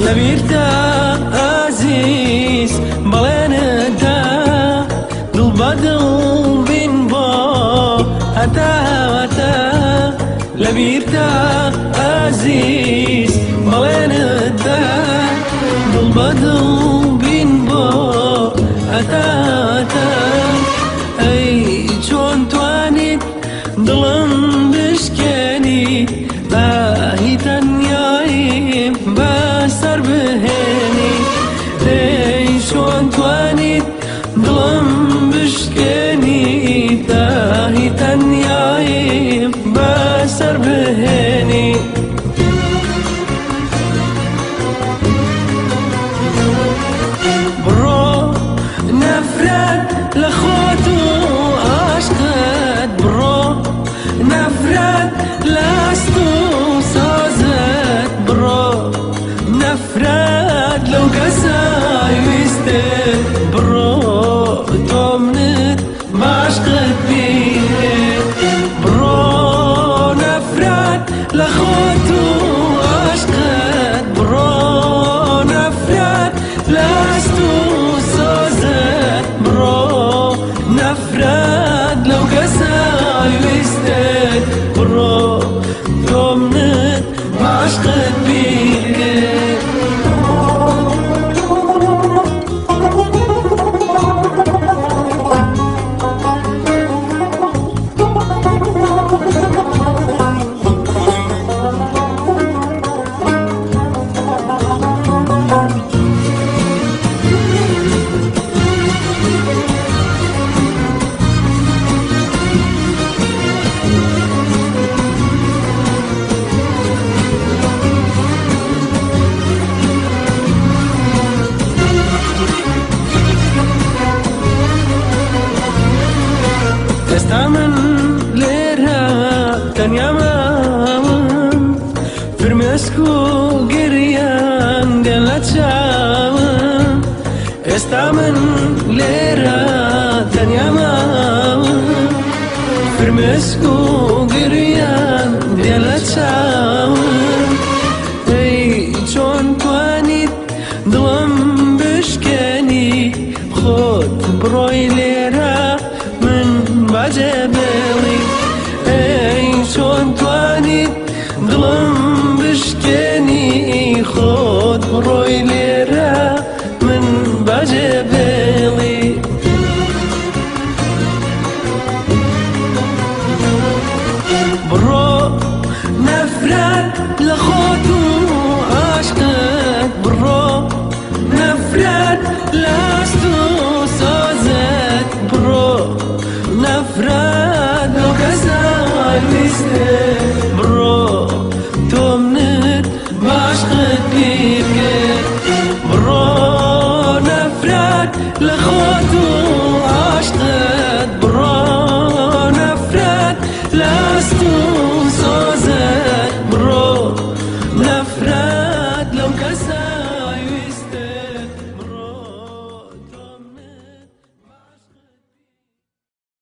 لبيرتا عزيز بلانتا دل بدل بين با هتا هتا لبيرتا عزيز بلانتا دل بدل بين با هتا هتا اي چون توانيت دلم بشكني باهي تنياي بسر بهني اي شلون توانيت دلم بشكني باهي تنياي بسر بهني برو نفرت لخوتو عشقت برو نفرت لاستو سازت برو نفرت لو قساي ويستت برو تومنت بعشقت بيه برو نفرت لخوتو عشقت برو نفرت لاستو سازت برو نفرت لو قساي ويستت برو تومنت بعشقت بيه استعمل ليرها تانيا مامن فرمسكو قريان قلت شامن استعمل ليرها تانيا مامن فرمسكو قريان قلت شامن اي چون توانيت دلم بشكني خود بروي ليرها بعجبالي اي شلون توانيت دلم بشكني خود روي ليرة من بعجبالي برو نفرت لخوتو عشقت برو نفرت لاستو سازت برو نفرت لو كسر ويستر